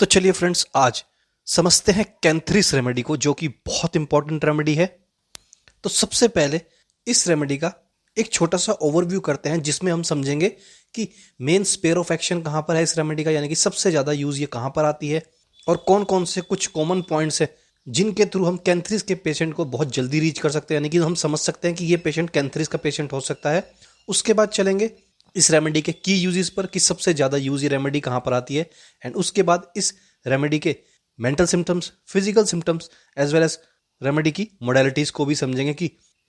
तो चलिए फ्रेंड्स, आज समझते हैं कैंथ्रिस रेमेडी को, जो कि बहुत इंपॉर्टेंट रेमेडी है। तो सबसे पहले इस रेमेडी का एक छोटा सा ओवरव्यू करते हैं, जिसमें हम समझेंगे कि मेन स्पेयर ऑफ एक्शन कहाँ पर है इस रेमेडी का, यानी कि सबसे ज़्यादा यूज़ ये कहाँ पर आती है और कौन कौन से कुछ कॉमन पॉइंट्स है जिनके थ्रू हम कैंथ्रिस के पेशेंट को बहुत जल्दी रीच कर सकते हैं, यानी कि हम समझ सकते हैं कि ये पेशेंट कैंथ्रिस का पेशेंट हो सकता है। उसके बाद चलेंगे इस रेमेडी के की यूजेस पर कि सबसे ज़्यादा यूज ये रेमेडी कहाँ पर आती है, एंड उसके बाद इस रेमेडी के mental symptoms, physical symptoms as well as remedy की मोडेलिटीज़ को भी समझेंगे कि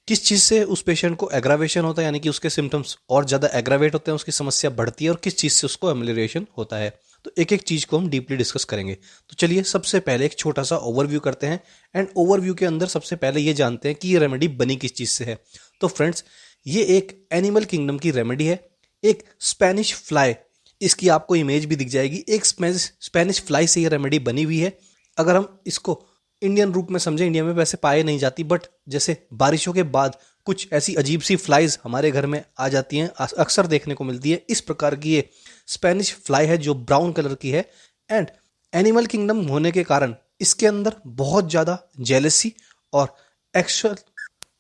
किस चीज़ से उस पेशेंट को एग्रावेशन होता है, यानी कि उसके सिम्टम्स और ज़्यादा एग्रावेट होते हैं, उसकी समस्या बढ़ती है, और किस चीज़ से उसको एमेलियोरेशन होता है। तो एक एक चीज़ को हम डीपली डिस्कस करेंगे। तो चलिए सबसे पहले एक छोटा सा ओवरव्यू करते हैं, एंड ओवरव्यू के अंदर सबसे पहले ये जानते हैं कि ये रेमेडी बनी किस चीज़ से है। तो फ्रेंड्स, ये एक एनिमल किंगडम की रेमेडी है। एक स्पेनिश फ्लाई, इसकी आपको इमेज भी दिख जाएगी, एक स्पेनिश फ्लाई से ये रेमेडी बनी हुई है। अगर हम इसको इंडियन रूप में समझें, इंडिया में वैसे पाए नहीं जाती, बट जैसे बारिशों के बाद कुछ ऐसी अजीब सी फ्लाइज हमारे घर में आ जाती हैं, अक्सर देखने को मिलती है, इस प्रकार की ये स्पेनिश फ्लाई है जो ब्राउन कलर की है। एंड एनिमल किंगडम होने के कारण इसके अंदर बहुत ज़्यादा जेलसी और एक्चुअल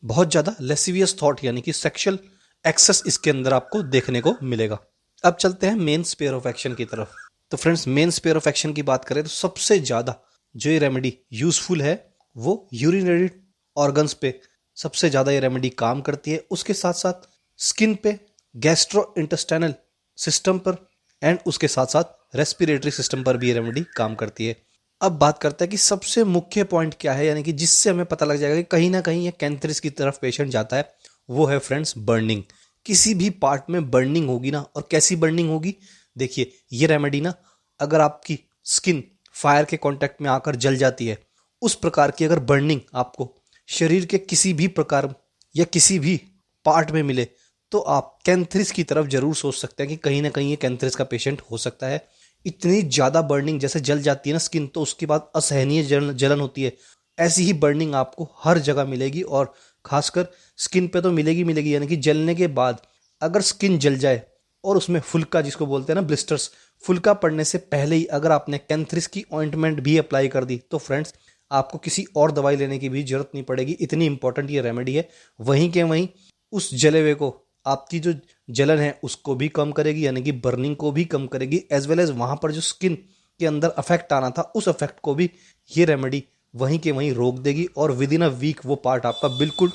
बहुत ज़्यादा लेसिवियस थॉट, यानी कि सेक्सुअल एक्सेस इसके अंदर आपको देखने को मिलेगा। अब चलते हैं मेन स्पेयर ऑफ एक्शन की तरफ। तो friends, main sphere of action की बात करें तो सबसे ज़्यादा जो ये रेमेडी यूजफुल है वो यूरिनरी ऑर्गन्स पे सबसे ज़्यादा ये रेमेडी काम करती है। उसके साथ साथ स्किन पे, गैस्ट्रो इंटेस्टाइनल सिस्टम पर, एंड उसके साथ साथ रेस्पिरेटरी सिस्टम पर भी ये रेमेडी काम करती है। अब बात करते हैं कि सबसे मुख्य पॉइंट क्या है, यानी कि जिससे हमें पता लग जाएगा कि कहीं ना कहीं ये कैंथ्रिस की तरफ पेशेंट जाता है, वो है फ्रेंड्स बर्निंग। किसी भी पार्ट में बर्निंग होगी ना, और कैसी बर्निंग होगी, देखिए ये रेमेडी ना, अगर आपकी स्किन फायर के कांटेक्ट में आकर जल जाती है, उस प्रकार की अगर बर्निंग आपको शरीर के किसी भी प्रकार या किसी भी पार्ट में मिले, तो आप कैंथ्रिस की तरफ जरूर सोच सकते हैं कि कहीं ना कहीं ये कैंथ्रिस का पेशेंट हो सकता है। इतनी ज़्यादा बर्निंग जैसे जल जाती है ना स्किन, तो उसके बाद असहनीय जलन होती है। ऐसी ही बर्निंग आपको हर जगह मिलेगी, और खासकर स्किन पे तो मिलेगी मिलेगी, यानी कि जलने के बाद अगर स्किन जल जाए और उसमें फुल्का, जिसको बोलते हैं ना ब्लिस्टर्स, फुल्का पड़ने से पहले ही अगर आपने कैंथ्रिस की ऑइंटमेंट भी अप्लाई कर दी, तो फ्रेंड्स आपको किसी और दवाई लेने की भी जरूरत नहीं पड़ेगी। इतनी इंपॉर्टेंट ये रेमेडी है। वहीं के वहीं उस जले हुए को, आपकी जो जलन है उसको भी कम करेगी, यानी कि बर्निंग को भी कम करेगी, एज वेल एज वहां पर जो स्किन के अंदर अफेक्ट आना था, उस अफेक्ट को भी ये रेमेडी वहीं के वहीं रोक देगी, और विद इन अ वीक वो पार्ट आपका बिल्कुल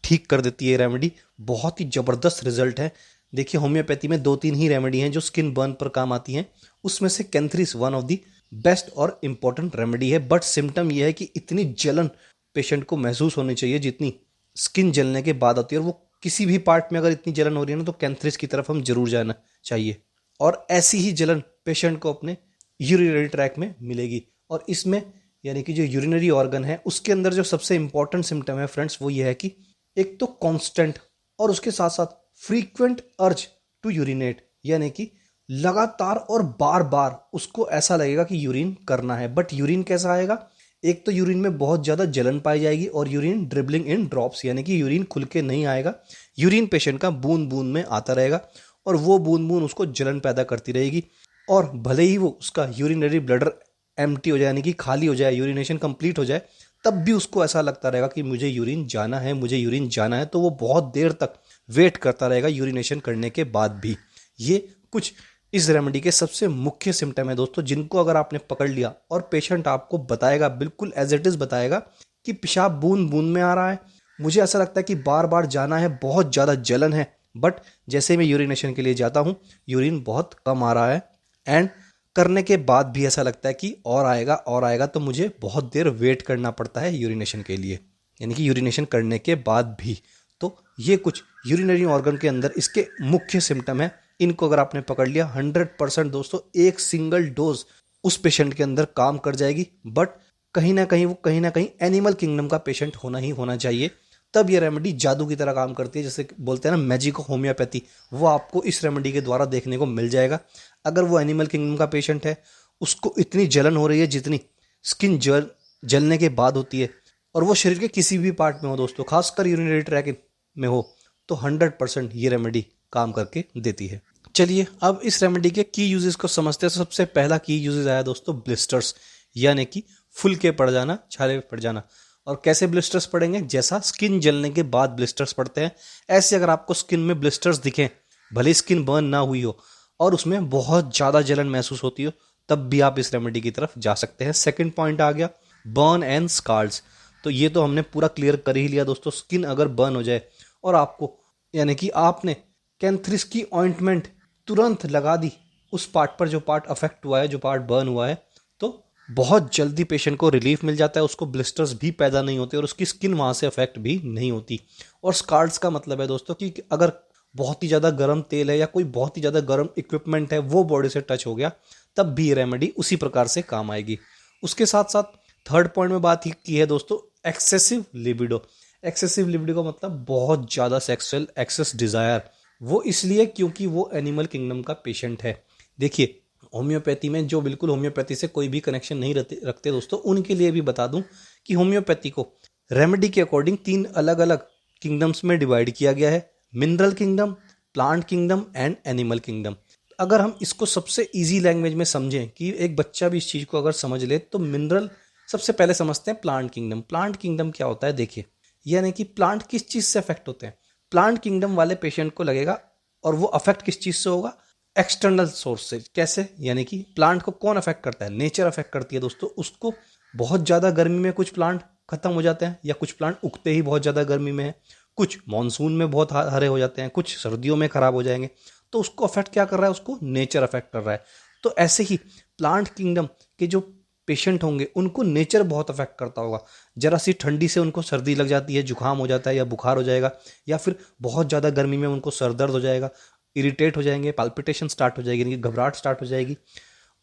ठीक कर देती है। रेमेडी बहुत ही ज़बरदस्त रिजल्ट है। देखिए, होम्योपैथी में 2-3 ही रेमेडी हैं जो स्किन बर्न पर काम आती हैं, उसमें से कैंथ्रिस वन ऑफ दी बेस्ट और इंपॉर्टेंट रेमेडी है। बट सिम्टम यह है कि इतनी जलन पेशेंट को महसूस होनी चाहिए जितनी स्किन जलने के बाद होती है, और वो किसी भी पार्ट में अगर इतनी जलन हो रही है ना, तो कैंथ्रिस की तरफ हम जरूर जाना चाहिए। और ऐसी ही जलन पेशेंट को अपने यूरिनरी ट्रैक में मिलेगी, और इसमें यानी कि जो यूरिनरी ऑर्गन है उसके अंदर जो सबसे इंपॉर्टेंट सिम्टम है फ्रेंड्स, वो ये है कि एक तो कांस्टेंट और उसके साथ साथ फ्रीक्वेंट अर्ज टू यूरिनेट, यानी कि लगातार और बार बार उसको ऐसा लगेगा कि यूरिन करना है। बट यूरिन कैसा आएगा, एक तो यूरिन में बहुत ज़्यादा जलन पाई जाएगी, और यूरिन ड्रिबलिंग इन ड्रॉप्स, यानी कि यूरिन खुल के नहीं आएगा। यूरिन पेशेंट का बूंद बूंद में आता रहेगा, और वो बूंद बूंद उसको जलन पैदा करती रहेगी। और भले ही वो उसका यूरिनरी ब्लैडर एम्प्टी हो जाए, यानी कि खाली हो जाए, यूरिनेशन कंप्लीट हो जाए, तब भी उसको ऐसा लगता रहेगा कि मुझे यूरिन जाना है, मुझे यूरिन जाना है। तो वो बहुत देर तक वेट करता रहेगा यूरिनेशन करने के बाद भी। ये कुछ इस रेमेडी के सबसे मुख्य सिम्टम है दोस्तों, जिनको अगर आपने पकड़ लिया और पेशेंट आपको बताएगा, बिल्कुल एज इट इज बताएगा कि पेशाब बूंद बूंद में आ रहा है, मुझे ऐसा लगता है कि बार बार जाना है, बहुत ज़्यादा जलन है, बट जैसे मैं यूरिनेशन के लिए जाता हूँ यूरिन बहुत कम आ रहा है, एंड करने के बाद भी ऐसा लगता है कि और आएगा और आएगा, तो मुझे बहुत देर वेट करना पड़ता है यूरिनेशन के लिए, यानी कि यूरिनेशन करने के बाद भी। तो ये कुछ यूरिनरी ऑर्गन के अंदर इसके मुख्य सिम्टम है। इनको अगर आपने पकड़ लिया, 100% दोस्तों एक सिंगल डोज उस पेशेंट के अंदर काम कर जाएगी। बट कहीं ना कहीं एनिमल किंगडम का पेशेंट होना ही होना चाहिए, तब ये रेमेडी जादू की तरह काम करती है। जैसे बोलते हैं ना मैजिक होम्योपैथी, वो आपको इस रेमेडी के द्वारा देखने को मिल जाएगा। अगर वो एनिमल किंगडम का पेशेंट है, उसको इतनी जलन हो रही है जितनी स्किन जलने के बाद होती है, और वो शरीर के किसी भी पार्ट में हो दोस्तों, खासकर यूरिनरी ट्रैक में हो, तो 100% ये रेमेडी काम करके देती है। चलिए अब इस रेमेडी के की यूजेस को समझते हैं। तो सबसे पहला की यूजेस आया दोस्तों ब्लिस्टर्स, यानी कि फुल के पड़ जाना, छाले पड़ जाना। और कैसे ब्लिस्टर्स पड़ेंगे? जैसा स्किन जलने के बाद ब्लिस्टर्स पड़ते हैं, ऐसे अगर आपको स्किन में ब्लिस्टर्स दिखें, भले स्किन बर्न ना हुई हो और उसमें बहुत ज़्यादा जलन महसूस होती हो, तब भी आप इस रेमेडी की तरफ जा सकते हैं। सेकंड पॉइंट आ गया बर्न एंड स्कार्स। तो ये तो हमने पूरा क्लियर कर ही लिया दोस्तों। स्किन अगर बर्न हो जाए और आपको, यानी कि आपने कैंथ्रिस की ऑइंटमेंट तुरंत लगा दी उस पार्ट पर जो पार्ट अफेक्ट हुआ है, जो पार्ट बर्न हुआ है, तो बहुत जल्दी पेशेंट को रिलीफ मिल जाता है, उसको ब्लिस्टर्स भी पैदा नहीं होते और उसकी स्किन वहाँ से अफेक्ट भी नहीं होती। और स्कार्स का मतलब है दोस्तों कि अगर बहुत ही ज़्यादा गर्म तेल है या कोई बहुत ही ज़्यादा गर्म इक्विपमेंट है वो बॉडी से टच हो गया, तब भी ये रेमेडी उसी प्रकार से काम आएगी। उसके साथ साथ थर्ड पॉइंट में बात की है दोस्तों एक्सेसिव लिबिडो। एक्सेसिव लिबिडो का मतलब बहुत ज़्यादा सेक्सुअल एक्सेस डिज़ायर। वो इसलिए क्योंकि वो एनिमल किंगडम का पेशेंट है। देखिए होम्योपैथी में जो बिल्कुल होम्योपैथी से कोई भी कनेक्शन नहीं रखते दोस्तों, उनके लिए भी बता दूं कि होम्योपैथी को रेमेडी के अकॉर्डिंग 3 अलग अलग किंगडम्स में डिवाइड किया गया है, mineral kingdom, plant kingdom and animal kingdom. अगर हम इसको सबसे ईजी लैंग्वेज में समझें कि एक बच्चा भी इस चीज़ को अगर समझ ले, तो मिनरल सबसे पहले समझते हैं प्लांट किंगडम। प्लांट किंगडम क्या होता है? देखिए, यानी कि प्लांट किस चीज़ से अफेक्ट होते हैं। प्लांट किंगडम वाले पेशेंट को लगेगा, और वो अफेक्ट किस चीज़ से होगा? एक्सटर्नल सोर्स से। कैसे? यानी कि प्लांट को कौन अफेक्ट करता है? नेचर अफेक्ट करती है दोस्तों उसको। बहुत ज़्यादा गर्मी में कुछ प्लांट खत्म हो जाते हैं, या कुछ प्लांट उगते ही बहुत ज़्यादा गर्मी में है, कुछ मानसून में बहुत हरे हो जाते हैं, कुछ सर्दियों में खराब हो जाएंगे। तो उसको अफेक्ट क्या कर रहा है? उसको नेचर अफेक्ट कर रहा है। तो ऐसे ही प्लांट किंगडम के जो पेशेंट होंगे उनको नेचर बहुत अफेक्ट करता होगा। जरा सी ठंडी से उनको सर्दी लग जाती है, जुकाम हो जाता है या बुखार हो जाएगा, या फिर बहुत ज़्यादा गर्मी में उनको सर दर्द हो जाएगा, इरिटेट हो जाएंगे, पाल्पिटेशन स्टार्ट हो जाएगी, यानी कि घबराहट स्टार्ट हो जाएगी।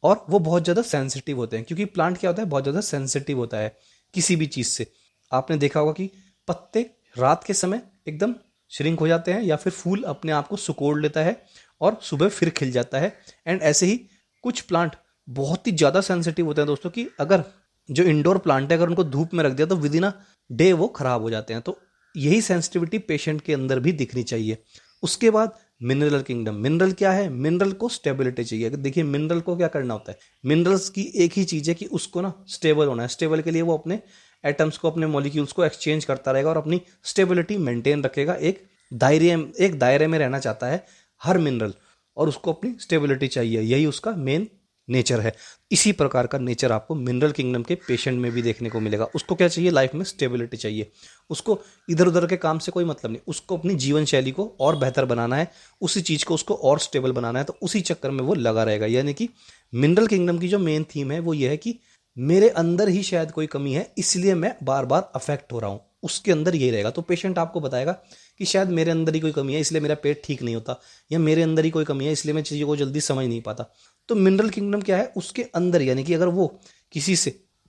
और वो बहुत ज़्यादा सेंसिटिव होते हैं, क्योंकि प्लांट क्या होता है? बहुत ज़्यादा सेंसिटिव होता है किसी भी चीज़ से। आपने देखा होगा कि पत्ते रात के समय एकदम श्रिंक हो जाते हैं, या फिर फूल अपने आप को सुकोड़ लेता है और सुबह फिर खिल जाता है। एंड ऐसे ही कुछ प्लांट बहुत ही ज़्यादा सेंसिटिव होते हैं दोस्तों, कि अगर जो इंडोर प्लांट है अगर उनको धूप में रख दिया तो विद इन अ डे वो खराब हो जाते हैं। तो यही सेंसिटिविटी पेशेंट के अंदर भी दिखनी चाहिए। उसके बाद मिनरल किंगडम। मिनरल क्या है? मिनरल को स्टेबिलिटी चाहिए। देखिए मिनरल को क्या करना होता है? मिनरल्स की एक ही चीज़ है कि उसको ना स्टेबल होना है। स्टेबल के लिए वो अपने एटम्स को, अपने मॉलिक्यूल्स को एक्सचेंज करता रहेगा और अपनी स्टेबिलिटी मेंटेन रखेगा। एक दायरे में रहना चाहता है हर मिनरल, और उसको अपनी स्टेबिलिटी चाहिए। यही उसका मेन नेचर है। इसी प्रकार का नेचर आपको मिनरल किंगडम के पेशेंट में भी देखने को मिलेगा। उसको क्या चाहिए? लाइफ में स्टेबिलिटी चाहिए। उसको इधर उधर के काम से कोई मतलब नहीं, उसको अपनी जीवन शैली को और बेहतर बनाना है, उसी चीज़ को उसको और स्टेबल बनाना है। तो उसी चक्कर में वो लगा रहेगा। यानी कि मिनरल किंगडम की जो मेन थीम है वो ये है कि मेरे अंदर ही शायद कोई कमी है, इसलिए मैं बार बार अफेक्ट हो रहा हूँ। उसके अंदर यही रहेगा। तो पेशेंट आपको बताएगा कि शायद मेरे अंदर ही कोई कमी है, इसलिए मेरा पेट ठीक नहीं होता, या मेरे अंदर ही कोई कमी है, इसलिए मैं चीज़ों को जल्दी समझ नहीं पाता। तो मिनरल किंगडम क्या है? उसके अंदर, यानी कि अगर वो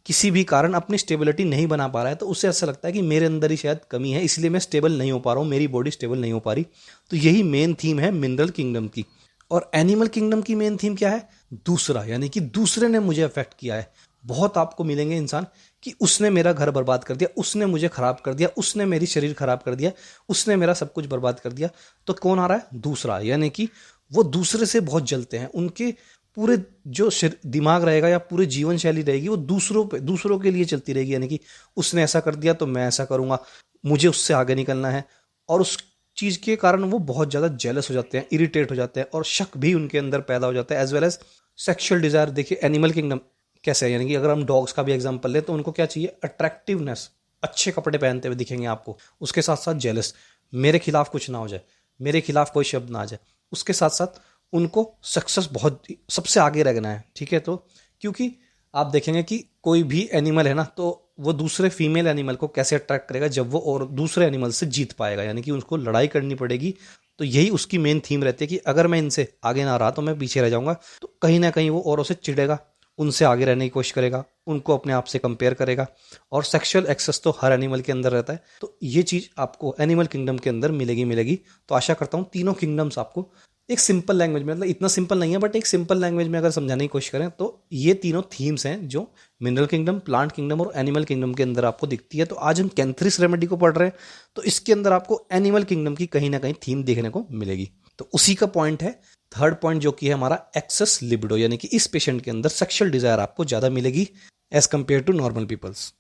किसी भी कारण अपनी स्टेबिलिटी नहीं बना पा रहा है, तो उसे ऐसा लगता है कि मेरे अंदर ही शायद कमी है, इसलिए मैं स्टेबल नहीं हो पा रहा हूँ, मेरी बॉडी स्टेबल नहीं हो पा रही। तो यही मेन थीम है मिनरल किंगडम की। और एनिमल किंगडम की मेन थीम क्या है? दूसरा, यानी कि दूसरे ने मुझे अफेक्ट किया है। बहुत आपको मिलेंगे इंसान कि उसने मेरा घर बर्बाद कर दिया, उसने मुझे खराब कर दिया, उसने मेरी शरीर खराब कर दिया, उसने मेरा सब कुछ बर्बाद कर दिया। तो कौन आ रहा है? दूसरा। यानी कि वो दूसरे से बहुत जलते हैं। उनके पूरे जो दिमाग रहेगा या पूरे जीवन शैली रहेगी वो दूसरों के लिए चलती रहेगी। यानी कि उसने ऐसा कर दिया तो मैं ऐसा करूंगा, मुझे उससे आगे निकलना है। और उस चीज़ के कारण वो बहुत ज़्यादा जेलस हो जाते हैं, इरिटेट हो जाते हैं, और शक भी उनके अंदर पैदा हो जाता है, as well as sexual desire. देखिए एनिमल किंगडम कैसे है? यानी कि अगर हम डॉग्स का भी एग्जांपल लें तो उनको क्या चाहिए? अट्रैक्टिवनेस, अच्छे कपड़े पहनते हुए दिखेंगे आपको। उसके साथ साथ जेलस, मेरे खिलाफ कुछ ना हो जाए, मेरे खिलाफ कोई शब्द ना आ जाए। उसके साथ साथ उनको सक्सेस बहुत सबसे आगे रखना है। ठीक है? तो क्योंकि आप देखेंगे कि कोई भी एनिमल है ना, तो वो दूसरे फीमेल एनिमल को कैसे अट्रैक्ट करेगा? जब वो और दूसरे एनिमल से जीत पाएगा, यानी कि उसको लड़ाई करनी पड़ेगी। तो यही उसकी मेन थीम रहती है कि अगर मैं इनसे आगे ना रहा तो मैं पीछे रह जाऊंगा। तो कहीं ना कहीं वो औरों से चिढ़ेगा, उनसे आगे रहने की कोशिश करेगा, उनको अपने आप से कंपेयर करेगा। और सेक्सुअल एक्सेस तो हर एनिमल के अंदर रहता है। तो ये चीज़ आपको एनिमल किंगडम के अंदर मिलेगी। तो आशा करता हूँ तीनों किंगडम्स आपको एक सिंपल लैंग्वेज में, मतलब इतना सिंपल नहीं है बट एक सिंपल लैंग्वेज में अगर समझाने की कोशिश करें, तो ये तीनों थीम्स हैं जो मिनरल किंगडम, प्लांट किंगडम और एनिमल किंगडम के अंदर आपको दिखती है। तो आज हम कैंथ्रिस रेमेडी को पढ़ रहे हैं, तो इसके अंदर आपको एनिमल किंगडम की कहीं ना कहीं थीम देखने को मिलेगी। तो उसी का पॉइंट है थर्ड पॉइंट जो कि है हमारा एक्सेस लिबिडो, यानी कि इस पेशेंट के अंदर सेक्सुअल डिजायर आपको ज़्यादा मिलेगी as compared to normal peoples.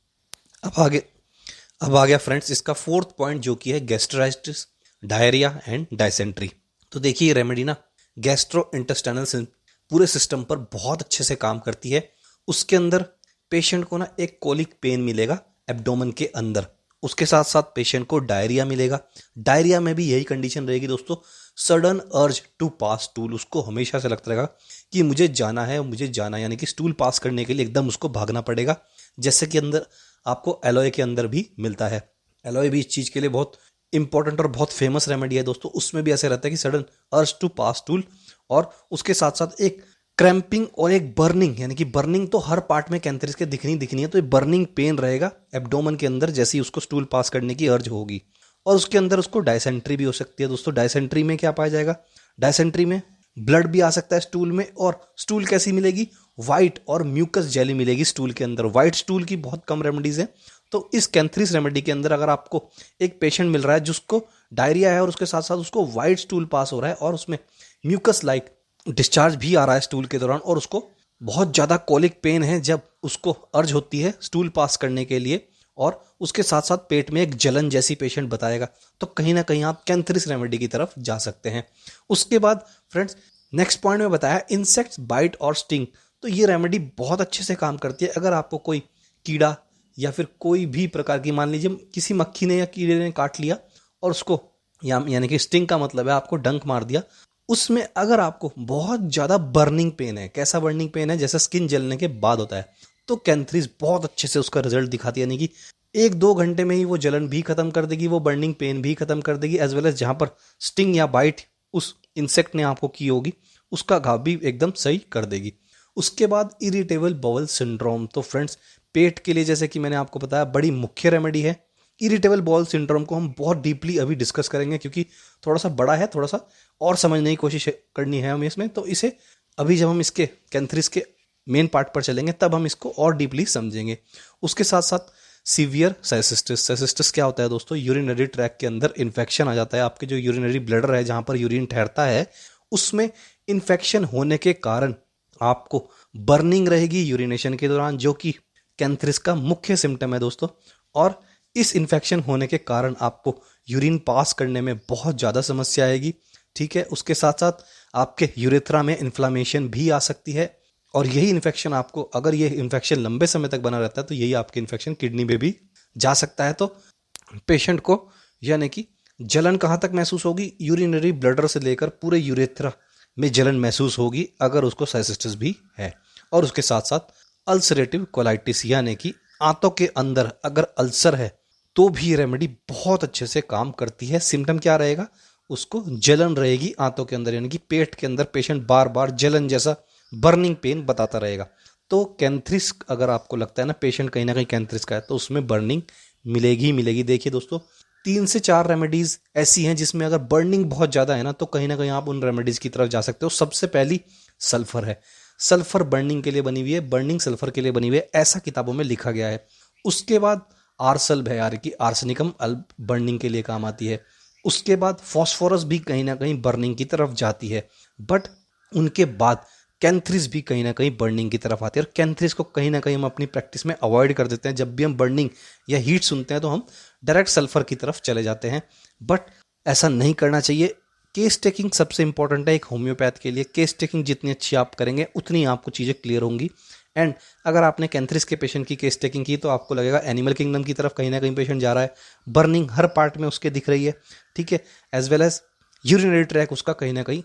अब आ गया फ्रेंड्स इसका फोर्थ पॉइंट जो कि है गैस्ट्राइटिस, डायरिया एंड डायसेंट्री। तो देखिए ये रेमेडी ना गैस्ट्रो इंटेस्टाइनल पूरे सिस्टम पर बहुत अच्छे से काम करती है। उसके अंदर पेशेंट को ना एक कोलिक पेन मिलेगा एब्डोमेन के अंदर, उसके साथ साथ पेशेंट को डायरिया मिलेगा। डायरिया में भी यही कंडीशन रहेगी दोस्तों, sudden urge to pass stool, उसको हमेशा से लगता रहेगा कि मुझे जाना है, मुझे जाना है, यानी कि स्टूल पास करने के लिए एकदम उसको भागना पड़ेगा। जैसे कि अंदर आपको एलोए के अंदर भी मिलता है। एलोए भी इस चीज के लिए बहुत इंपॉर्टेंट और बहुत फेमस रेमेडी है दोस्तों। उसमें भी ऐसे रहता है कि sudden urge to pass stool, और उसके साथ साथ एक क्रैम्पिंग और एक बर्निंग, यानी कि बर्निंग तो हर पार्ट में कैंथरिस के दिखनी है, तो ये बर्निंग पेन रहेगा एब्डोमेन के अंदर जैसे ही उसको स्टूल पास करने की अर्ज होगी। और उसके अंदर उसको डायसेंट्री भी हो सकती है दोस्तों। डायसेंट्री में क्या पाया जाएगा, डायसेंट्री में ब्लड भी आ सकता है स्टूल में, और स्टूल कैसी मिलेगी, व्हाइट और म्यूकस जेली मिलेगी स्टूल के अंदर। व्हाइट स्टूल की बहुत कम रेमेडीज है। तो इस कैंथरिस रेमेडी के अंदर अगर आपको एक पेशेंट मिल रहा है जिसको डायरिया है और उसके साथ साथ उसको व्हाइट स्टूल पास हो रहा है और उसमें म्यूकस लाइक डिस्चार्ज भी आ रहा है स्टूल के दौरान, और उसको बहुत ज़्यादा कॉलिक पेन है जब उसको अर्ज होती है स्टूल पास करने के लिए, और उसके साथ साथ पेट में एक जलन जैसी पेशेंट बताएगा, तो कहीं ना कहीं आप कैंथरिस रेमेडी की तरफ जा सकते हैं। उसके बाद फ्रेंड्स नेक्स्ट पॉइंट में बताया इंसेक्ट्स बाइट और स्टिंग। तो ये रेमेडी बहुत अच्छे से काम करती है। अगर आपको कोई कीड़ा या फिर कोई भी प्रकार की, मान लीजिए किसी मक्खी ने या कीड़े ने काट लिया और उसको यानी कि स्टिंग का मतलब है आपको डंक मार दिया, उसमें अगर आपको बहुत ज़्यादा बर्निंग पेन है, कैसा बर्निंग पेन है, जैसे स्किन जलने के बाद होता है, तो कैंथरिस बहुत अच्छे से उसका रिजल्ट दिखाती है। यानी कि 1-2 घंटे में ही वो जलन भी खत्म कर देगी, वो बर्निंग पेन भी खत्म कर देगी, एज वेल एज जहां पर स्टिंग या बाइट उस इंसेक्ट ने आपको की होगी उसका घाव भी एकदम सही कर देगी। उसके बाद इरिटेबल बाउल सिंड्रोम। तो फ्रेंड्स पेट के लिए, जैसे कि मैंने आपको बताया, बड़ी मुख्य रेमेडी है। इरिटेबल बाउल सिंड्रोम को हम बहुत डीपली अभी डिस्कस करेंगे क्योंकि थोड़ा सा बड़ा है, थोड़ा सा और समझने की कोशिश करनी है हमें इसमें। तो इसे अभी जब हम इसके कैंथरिस के मेन पार्ट पर चलेंगे तब हम इसको और डीपली समझेंगे। उसके साथ साथ सीवियर साइसिस्टिस। साइसिस्टिस क्या होता है दोस्तों, यूरिनरी ट्रैक के अंदर इन्फेक्शन आ जाता है। आपके जो यूरिनरी ब्लैडर है जहां पर यूरिन ठहरता है उसमें इन्फेक्शन होने के कारण आपको बर्निंग रहेगी यूरिनेशन के दौरान, जो कि कैंथरिस का मुख्य सिम्टम है दोस्तों। और इस इन्फेक्शन होने के कारण आपको यूरिन पास करने में बहुत ज़्यादा समस्या आएगी, ठीक है। उसके साथ साथ आपके यूरेथ्रा में इन्फ्लामेशन भी आ सकती है, और यही इन्फेक्शन आपको, अगर ये इन्फेक्शन लंबे समय तक बना रहता है तो यही आपके इन्फेक्शन किडनी में भी जा सकता है। तो पेशेंट को यानी कि जलन कहाँ तक महसूस होगी, यूरिनरी ब्लडर से लेकर पूरे यूरेथ्रा में जलन महसूस होगी अगर उसको साइसिस्टिस भी है। और उसके साथ साथ अल्सरेटिव कोलाइटिस, यानी कि आंतों के अंदर अगर अल्सर है तो भी रेमेडी बहुत अच्छे से काम करती है। सिम्टम क्या रहेगा, उसको जलन रहेगी आंतों के अंदर, यानी कि पेट के अंदर पेशेंट बार बार जलन जैसा बर्निंग पेन बताता रहेगा। तो कैंथरिस अगर आपको लगता है ना पेशेंट कहीं ना कहीं कैंथरिस का है तो उसमें बर्निंग मिलेगी ही मिलेगी। देखिए दोस्तों 3 से 4 रेमेडीज ऐसी हैं जिसमें अगर बर्निंग बहुत ज़्यादा है ना तो कहीं ना कहीं आप उन रेमेडीज की तरफ जा सकते हो। सबसे पहली सल्फर है। सल्फर बर्निंग के लिए बनी हुई है, बर्निंग सल्फर के लिए बनी हुई है, ऐसा किताबों में लिखा गया है। उसके बाद आर्सल्ब है, यार की आर्सेनिकम अल्ब बर्निंग के लिए काम आती है। उसके बाद फॉस्फोरस भी कहीं ना कहीं बर्निंग की तरफ जाती है। बट उनके बाद कैंथरिस भी कहीं ना कहीं बर्निंग की तरफ आती है, और कैंथरिस को कहीं ना कहीं हम अपनी प्रैक्टिस में अवॉइड कर देते हैं। जब भी हम बर्निंग या हीट सुनते हैं तो हम डायरेक्ट सल्फर की तरफ चले जाते हैं, बट ऐसा नहीं करना चाहिए। केस टेकिंग सबसे इंपॉर्टेंट है एक होम्योपैथ के लिए। केस टेकिंग जितनी अच्छी आप करेंगे उतनी आपको चीज़ें क्लियर होंगी। एंड अगर आपने कैंथरिस के पेशेंट की केस टेकिंग की तो आपको लगेगा एनिमल किंगडम की तरफ कहीं ना कहीं पेशेंट जा रहा है, बर्निंग हर पार्ट में उसके दिख रही है, ठीक है। As well as urinary tract उसका कहीं ना कहीं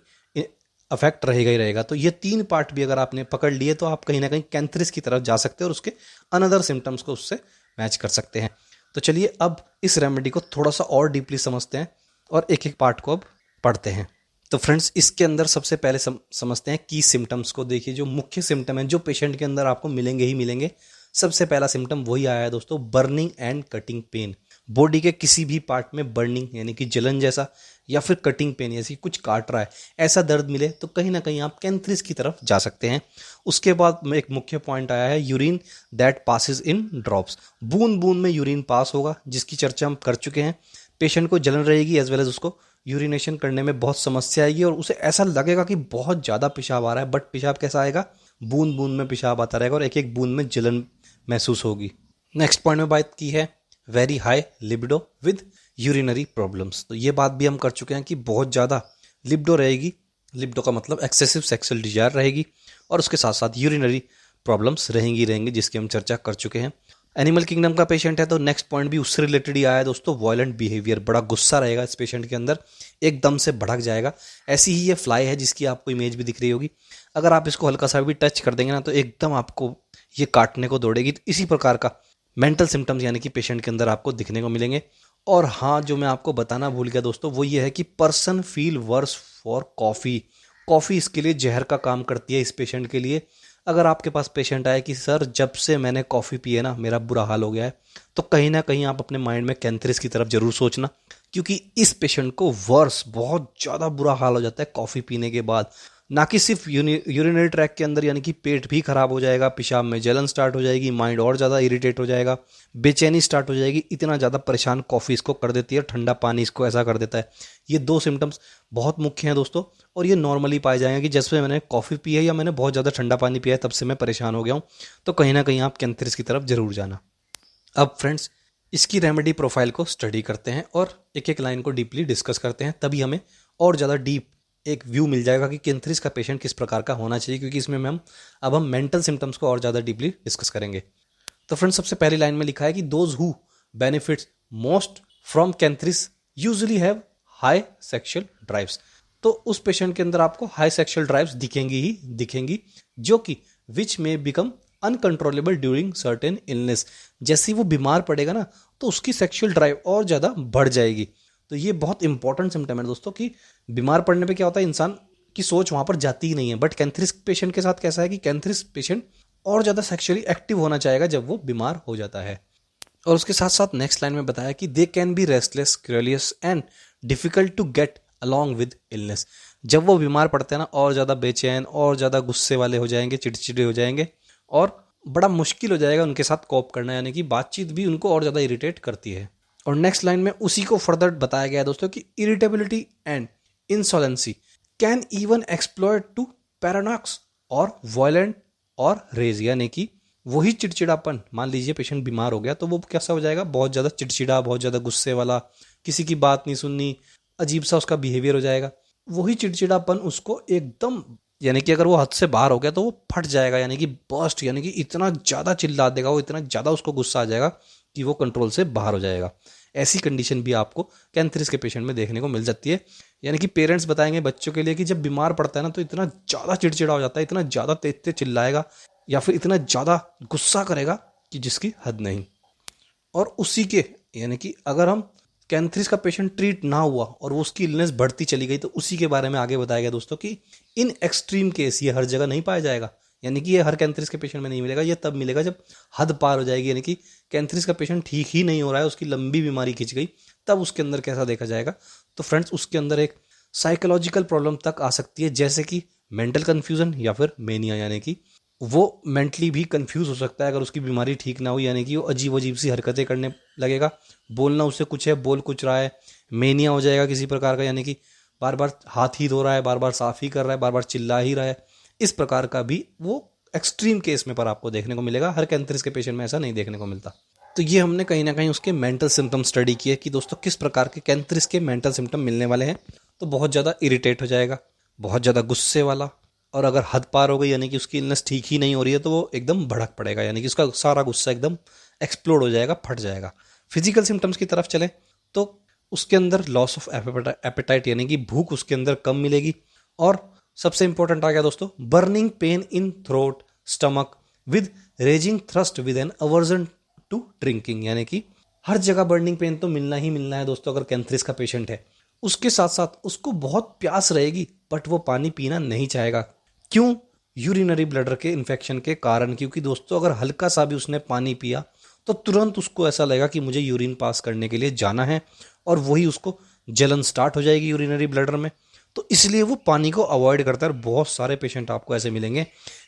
अफेक्ट रहेगा ही रहेगा। तो ये 3 पार्ट भी अगर आपने पकड़ लिए तो आप कहीं ना कहीं कैंथरिस की तरफ जा सकते हैं और उसके अनदर सिम्टम्स को उससे मैच कर सकते हैं। तो चलिए अब इस रेमेडी को थोड़ा सा और डीपली समझते हैं और एक एक पार्ट को अब पढ़ते हैं। तो फ्रेंड्स इसके अंदर सबसे पहले समझते हैं की सिम्टम्स को। देखिए जो मुख्य सिम्टम है जो पेशेंट के अंदर आपको मिलेंगे ही मिलेंगे, सबसे पहला सिम्टम वही आया है दोस्तों, burning and cutting pain. Body के किसी भी पार्ट में बर्निंग यानी कि जलन जैसा या फिर कटिंग पेन जैसी कुछ काट रहा है ऐसा दर्द मिले तो कहीं ना कहीं आप कैंथरिस की तरफ जा सकते हैं। उसके बाद में एक मुख्य पॉइंट आया है urine that passes in drops. बूंद बूंद में यूरिन पास होगा जिसकी चर्चा हम कर चुके हैं। पेशेंट को जलन रहेगी एज वेल एज उसको यूरिनेशन करने में बहुत समस्या आएगी और उसे ऐसा लगेगा कि बहुत ज़्यादा पेशाब आ रहा है, बट पेशाब कैसा आएगा, बूंद बूंद में पेशाब आता रहेगा और एक एक बूंद में जलन महसूस होगी। नेक्स्ट पॉइंट में बात की है very high libido with urinary problems. तो ये बात भी हम कर चुके हैं कि बहुत ज़्यादा लिबिडो रहेगी, लिबिडो का मतलब एक्सेसिव सेक्सुअल डिजायर रहेगी, और उसके साथ साथ यूरिनरी प्रॉब्लम्स रहेंगी जिसकी हम चर्चा कर चुके हैं। एनिमल किंगडम का पेशेंट है तो नेक्स्ट पॉइंट भी उससे रिलेटेड ही आया है दोस्तों, वायलेंट बिहेवियर। बड़ा गुस्सा रहेगा इस पेशेंट के अंदर, एकदम से भड़क जाएगा। ऐसी ही ये फ्लाई है जिसकी आपको इमेज भी दिख रही होगी, अगर आप इसको हल्का सा भी टच कर देंगे ना तो एकदम आपको ये काटने को दौड़ेगी। तो इसी प्रकार का मेंटल सिम्टम्स यानी कि पेशेंट के अंदर आपको दिखने को मिलेंगे। और हाँ, जो मैं आपको बताना भूल गया दोस्तों, वो ये है कि person feel worse for coffee. Coffee इसके लिए जहर का काम करती है इस पेशेंट के लिए। अगर आपके पास पेशेंट आए कि सर जब से मैंने कॉफ़ी पी है ना मेरा बुरा हाल हो गया है, तो कहीं ना कहीं आप अपने माइंड में कैंथरिस की तरफ जरूर सोचना, क्योंकि इस पेशेंट को वर्स बहुत ज़्यादा बुरा हाल हो जाता है कॉफ़ी पीने के बाद। ना कि सिर्फ यूरिनरी ट्रैक के अंदर यानी कि पेट भी खराब हो जाएगा, पेशाब में जलन स्टार्ट हो जाएगी, माइंड और ज़्यादा इरिटेट हो जाएगा, बेचैनी स्टार्ट हो जाएगी। इतना ज़्यादा परेशान कॉफ़ी इसको कर देती है, ठंडा पानी इसको ऐसा कर देता है। ये दो सिम्टम्स बहुत मुख्य हैं दोस्तों, और ये नॉर्मली पाए जाएंगे कि जब से मैंने कॉफ़ी पी है या मैंने बहुत ज़्यादा ठंडा पानी पिया है तब से मैं परेशान हो गया हूँ। तो कहीं ना कहीं आप कैंथरिस की तरफ जरूर जाना। अब फ्रेंड्स, इसकी रेमेडी प्रोफाइल को स्टडी करते हैं और एक एक लाइन को डीपली डिस्कस करते हैं, तभी हमें और ज़्यादा डीप एक व्यू मिल जाएगा कि कैंथरिस का पेशेंट किस प्रकार का होना चाहिए, क्योंकि इसमें हम मेंटल सिम्टम्स को और ज़्यादा डीपली डिस्कस करेंगे। तो फ्रेंड्स, सबसे पहली लाइन में लिखा है कि those who benefits most from cantharis usually have high sexual drives. तो उस पेशेंट के अंदर आपको हाई सेक्सुअल ड्राइव्स दिखेंगी, जो कि विच में become uncontrollable during certain illness. जैसे ही वो बीमार पड़ेगा ना तो उसकी सेक्सुअल ड्राइव और ज़्यादा बढ़ जाएगी। तो ये बहुत इंपॉर्टेंट सिम्टम है दोस्तों कि बीमार पड़ने पे क्या होता है, इंसान की सोच वहाँ पर जाती ही नहीं है। बट कैंथरिस पेशेंट के साथ कैसा है कि कैंथरिस पेशेंट और ज़्यादा सेक्सुअली एक्टिव होना चाहेगा जब वो बीमार हो जाता है। और उसके साथ साथ नेक्स्ट लाइन में बताया कि they can be restless, curious and difficult to get along with illness. जब वो बीमार पड़ते हैं ना और ज़्यादा बेचैन और ज़्यादा गुस्से वाले हो जाएंगे, चिड़चिड़े हो जाएंगे, और बड़ा मुश्किल हो जाएगा उनके साथ कोप करना, यानी कि बातचीत भी उनको और ज़्यादा इरिटेट करती है। और नेक्स्ट लाइन में उसी को फर्दर बताया गया है दोस्तों कि irritability and insolence can even exploit to paroxysms और वायलेंट और रेज। यानी कि वही चिड़चिड़ापन, मान लीजिए पेशेंट बीमार हो गया तो वो कैसा हो जाएगा, बहुत ज़्यादा चिड़चिड़ा, बहुत ज़्यादा गुस्से वाला, किसी की बात नहीं सुननी, अजीब सा उसका बिहेवियर हो जाएगा। वही चिड़चिड़ापन उसको एकदम, यानी कि अगर वो हद से बाहर हो गया तो वो फट जाएगा, यानी कि बर्स्ट, यानी कि इतना ज़्यादा चिल्ला देगा वो, इतना ज़्यादा उसको गुस्सा आ जाएगा कि वो कंट्रोल से बाहर हो जाएगा। ऐसी कंडीशन भी आपको कैंथरिस के पेशेंट में देखने को मिल जाती है। यानी कि पेरेंट्स बताएंगे बच्चों के लिए कि जब बीमार पड़ता है ना तो इतना ज़्यादा चिड़चिड़ा हो जाता है, इतना ज़्यादा तेज तेज चिल्लाएगा या फिर इतना ज़्यादा गुस्सा करेगा कि जिसकी हद नहीं। और उसी के, यानी कि अगर हम कैंथरिस का पेशेंट ट्रीट ना हुआ और वो उसकी इलनेस बढ़ती चली गई तो उसी के बारे में आगे बताया गया दोस्तों कि इन एक्सट्रीम केस ये हर जगह नहीं पाया जाएगा, यानी कि ये हर कैंथरिस के पेशेंट में नहीं मिलेगा। ये तब मिलेगा जब हद पार हो जाएगी, यानी कि कैंथरिस का पेशेंट ठीक ही नहीं हो रहा है, उसकी लंबी बीमारी खिंच गई, तब उसके अंदर कैसा देखा जाएगा। तो फ्रेंड्स, उसके अंदर एक साइकोलॉजिकल प्रॉब्लम तक आ सकती है, जैसे कि मेंटल कन्फ्यूजन या फिर मेनिया, यानी कि वो मेंटली भी कंफ्यूज हो सकता है अगर उसकी बीमारी ठीक ना हुई, यानी कि वो अजीब अजीब सी हरकतें करने लगेगा, बोलना उससे कुछ है, बोल कुछ रहा है, मेनिया हो जाएगा किसी प्रकार का, यानी कि बार बार हाथ ही धो रहा है, बार बार साफ ही कर रहा है, बार बार चिल्ला ही रहा है। इस प्रकार का भी वो एक्सट्रीम केस में पर आपको देखने को मिलेगा, हर कैंथरिस के पेशेंट में ऐसा नहीं देखने को मिलता। तो ये हमने कहीं ना कहीं उसके मेंटल सिम्टम स्टडी किए कि दोस्तों किस प्रकार के कैंथरिस के मेंटल सिम्टम मिलने वाले हैं। तो बहुत ज़्यादा इरिटेट हो जाएगा, बहुत ज़्यादा गुस्से वाला, और अगर हद पार हो गई यानी कि उसकी इलनेस ठीक ही नहीं हो रही है तो वो एकदम भड़क पड़ेगा, यानी कि उसका सारा गुस्सा एकदम एक्सप्लोड हो जाएगा, फट जाएगा। फिजिकल सिम्टम्स की तरफ चले तो उसके अंदर लॉस ऑफ एपेटाइट, यानी कि भूख उसके अंदर कम मिलेगी। और सबसे इंपॉर्टेंट आ गया दोस्तों burning pain in throat, stomach with raging thirst with an aversion to drinking, यानी कि हर जगह बर्निंग पेन तो मिलना ही मिलना है दोस्तों अगर कैंथरिस का पेशेंट है। उसके साथ साथ उसको बहुत प्यास रहेगी बट वो पानी पीना नहीं चाहेगा। क्यों? यूरिनरी ब्लैडर के इन्फेक्शन के कारण। क्योंकि दोस्तों अगर हल्का सा भी उसने पानी पिया तो तुरंत उसको ऐसा लगेगा कि मुझे यूरिन पास करने के लिए जाना है, और वही उसको जलन स्टार्ट हो जाएगी यूरिनरी ब्लैडर में। तो इसलिए वो पानी को अवॉइड करता है। बहुत सारे पेशेंट आपको ऐसे मिलेंगे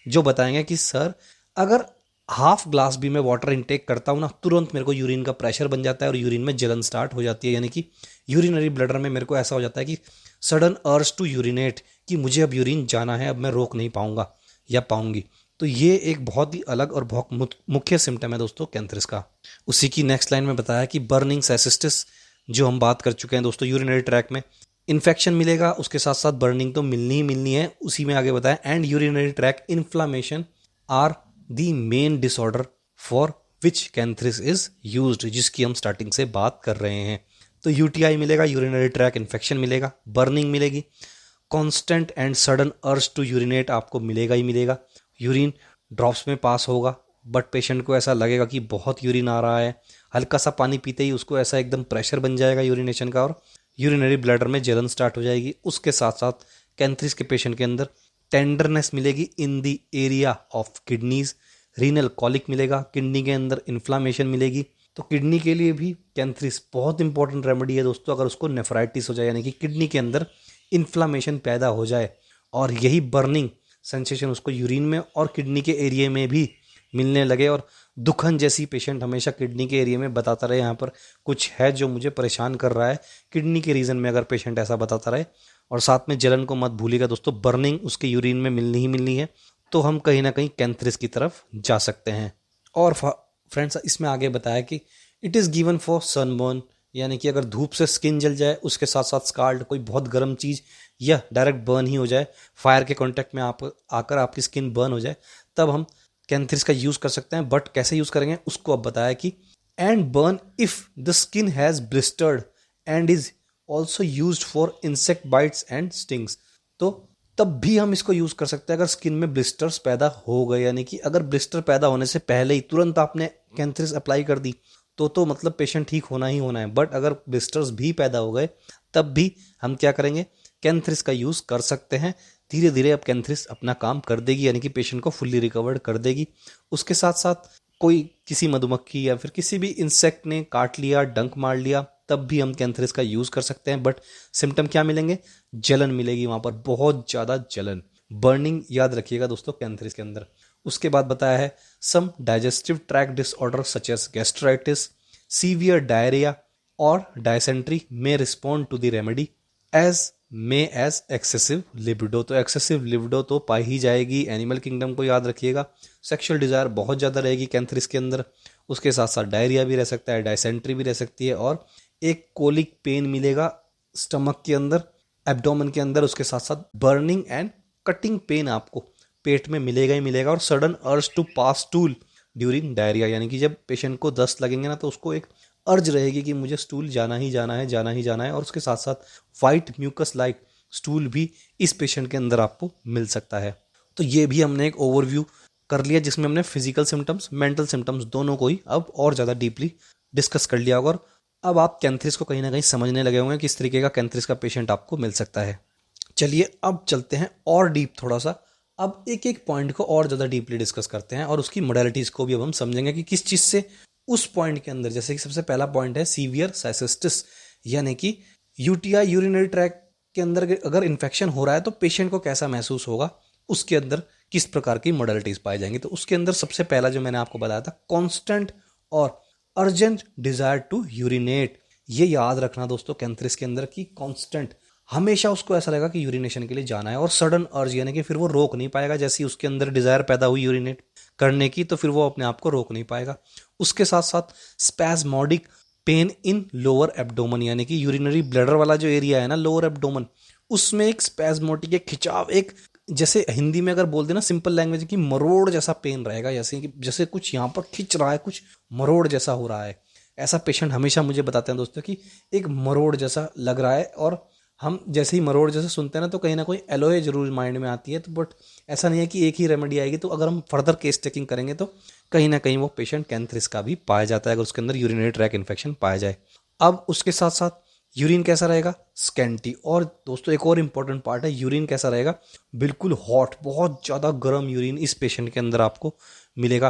जो बताएंगे कि सर अगर हाफ ग्लास भी मैं वाटर इनटेक करता हूँ ना, तुरंत मेरे को यूरिन का प्रेशर बन जाता है और यूरिन में जलन स्टार्ट हो जाती है, यानी कि यूरिनरी ब्लडर में मेरे को ऐसा हो जाता है कि सडन अर्ज टू यूरिनेट, कि मुझे अब यूरिन जाना है, अब मैं रोक नहीं पाऊंगा या पाऊंगी। तो ये एक बहुत ही अलग और बहुत मुख्य सिम्टम है दोस्तों कैंथ्रिस का। उसी की नेक्स्ट लाइन में बताया कि बर्निंग साइस्टिस, जो हम बात कर चुके हैं दोस्तों, यूरिनरी ट्रैक में इन्फेक्शन मिलेगा, उसके साथ साथ बर्निंग तो मिलनी ही मिलनी है। उसी में आगे बताया and urinary tract inflammation are the main disorder for which cantharis is used, जिसकी हम स्टार्टिंग से बात कर रहे हैं। तो यूटीआई मिलेगा, यूरिनरी ट्रैक इन्फेक्शन मिलेगा, बर्निंग मिलेगी, constant and sudden urge to urinate आपको मिलेगा ही मिलेगा, यूरिन ड्रॉप्स में पास होगा, बट पेशेंट को ऐसा लगेगा कि बहुत यूरिन आ रहा है, हल्का सा पानी पीते ही उसको ऐसा एकदम प्रेशर बन जाएगा यूरिनेशन का और यूरिनरी ब्लैडर में जलन स्टार्ट हो जाएगी। उसके साथ साथ कैंथ्रिस के पेशेंट के अंदर टेंडरनेस मिलेगी in the area of kidneys, renal colic मिलेगा, किडनी के अंदर इन्फ्लामेशन मिलेगी। तो किडनी के लिए भी कैंथ्रिस बहुत इंपॉर्टेंट रेमेडी है दोस्तों। अगर उसको नेफ्राइटिस हो जाए, यानी कि किडनी के अंदर इन्फ्लामेशन पैदा हो जाए और यही बर्निंग सेंसेशन उसको यूरिन में और किडनी के एरिया में भी मिलने लगे और दुखन जैसी पेशेंट हमेशा किडनी के एरिया में बताता रहे, यहाँ पर कुछ है जो मुझे परेशान कर रहा है, किडनी के रीजन में अगर पेशेंट ऐसा बताता रहे, और साथ में जलन को मत भूलिएगा दोस्तों, बर्निंग उसके यूरिन में मिलनी ही मिलनी है, तो हम कहीं ना कहीं कैंथ्रिस की तरफ जा सकते हैं। और फ्रेंड्स इसमें आगे बताया कि it is given for sunburn, यानी कि अगर धूप से स्किन जल जाए, उसके साथ साथ स्काल्ड, कोई बहुत गर्म चीज़ या डायरेक्ट बर्न ही हो जाए, फायर के कांटेक्ट में आप आकर आपकी स्किन बर्न हो जाए, तब हम कैंथ्रिस का यूज़ कर सकते हैं। बट कैसे यूज़ करेंगे उसको अब बताया कि and burn if the skin has blistered and is also used for insect bytes and stings. तो तब भी हम इसको यूज़ कर सकते हैं अगर स्किन में ब्लिस्टर्स पैदा हो गए, यानी कि अगर ब्लिस्टर पैदा होने से पहले ही तुरंत आपने कैंथ्रिस अप्लाई कर दी तो मतलब पेशेंट ठीक होना ही होना है। बट अगर ब्लिस्टर्स भी पैदा हो गए तब भी हम क्या करेंगे, कैंथ्रिस का यूज़ कर सकते हैं। धीरे धीरे अब कैंथ्रिस अपना काम कर देगी, यानी कि पेशेंट को फुल्ली रिकवर्ड कर देगी। उसके साथ साथ कोई किसी मधुमक्खी या फिर किसी भी इंसेक्ट ने काट लिया, डंक मार लिया, तब भी हम कैंथ्रिस का यूज़ कर सकते हैं। बट सिम्टम क्या मिलेंगे, जलन मिलेगी, वहाँ पर बहुत ज़्यादा जलन, बर्निंग याद रखिएगा दोस्तों कैंथ्रिस के अंदर। उसके बाद बताया है some digestive tract disorder such as gastritis, severe diarrhoea और डायसेंट्री में respond to the remedy as में एज एक्सेसिव लिबिडो। तो एक्सेसिव लिबिडो तो पाई ही जाएगी, एनिमल किंगडम को याद रखिएगा। सेक्सुअल डिजायर बहुत ज़्यादा रहेगी कैंथ्रिस के अंदर, उसके साथ साथ डायरिया भी रह सकता है, डायसेंट्री भी रह सकती है, और एक कोलिक पेन मिलेगा स्टमक के अंदर, एब्डोमेन के अंदर, उसके साथ साथ बर्निंग एंड कटिंग पेन आपको पेट में मिलेगा ही मिलेगा, और sudden urge to pass stool during diarrhoea, यानी कि जब पेशेंट को दस्त लगेंगे ना तो उसको एक अर्ज रहेगी कि मुझे स्टूल जाना ही जाना है, जाना ही जाना है, और उसके साथ साथ वाइट म्यूकस लाइक स्टूल भी इस पेशेंट के अंदर आपको मिल सकता है। तो ये भी हमने एक ओवरव्यू कर लिया जिसमें हमने फिजिकल सिम्टम्स, मेंटल सिम्टम्स दोनों को ही अब और ज़्यादा डीपली डिस्कस कर लिया होगा, और अब आप कैंथ्रिस को कहीं ना कहीं समझने लगे होंगे किस तरीके का कैंथ्रिस का पेशेंट आपको मिल सकता है। चलिए अब चलते हैं और डीप थोड़ा सा, अब एक एक पॉइंट को और ज़्यादा डीपली डिस्कस करते हैं और उसकी मोडालिटीज़ को भी अब हम समझेंगे कि किस चीज़ से उस पॉइंट के अंदर, जैसे कि सबसे पहला पॉइंट है सीवियर साइस्टिस, यानी कि यूटीआई यूरिनरी ट्रैक के अंदर अगर इन्फेक्शन हो रहा है तो पेशेंट को कैसा महसूस होगा, उसके अंदर किस प्रकार की मोडालिटीज़ पाई जाएंगी। तो उसके अंदर सबसे पहला जो मैंने आपको बताया था, कॉन्स्टेंट और अर्जेंट डिजायर टू यूरिनेट। ये याद रखना दोस्तों कैंथ्रिस के अंदर कि कॉन्स्टेंट, हमेशा उसको ऐसा लगेगा कि यूरिनेशन के लिए जाना है, और सडन अर्ज यानी कि फिर वो रोक नहीं पाएगा, जैसे उसके अंदर डिजायर पैदा हुई यूरिनेट करने की तो फिर वो अपने आप को रोक नहीं पाएगा। उसके साथ साथ spasmodic pain in lower abdomen, यानी कि यूरिनरी ब्लैडर वाला जो एरिया है ना लोअर एब्डोमन, उसमें एक स्पैस्मोटिक, एक खिंचाव, एक जैसे हिंदी में अगर बोल देना सिंपल लैंग्वेज की मरोड़ जैसा पेन रहेगा, जैसे कुछ यहाँ पर खिंच रहा है, कुछ मरोड़ जैसा हो रहा है। ऐसा पेशेंट हमेशा मुझे बताते हैं दोस्तों कि एक मरोड़ जैसा लग रहा है, और हम जैसे ही मरोड़ जैसे सुनते हैं ना तो कहीं ना कोई एलोए जरूर माइंड में आती है। तो बट ऐसा नहीं है कि एक ही रेमेडी आएगी, तो अगर हम फर्दर केस टेकिंग करेंगे तो कहीं ना कहीं वो पेशेंट कैंथ्रिस का भी पाया जाता है अगर उसके अंदर यूरिनरी ट्रैक इन्फेक्शन पाया जाए। अब उसके साथ साथ यूरिन कैसा रहेगा, स्कैंटी। और दोस्तों एक और इम्पॉर्टेंट पार्ट है, यूरिन कैसा रहेगा, बिल्कुल हॉट, बहुत ज़्यादा गर्म यूरिन इस पेशेंट के अंदर आपको मिलेगा।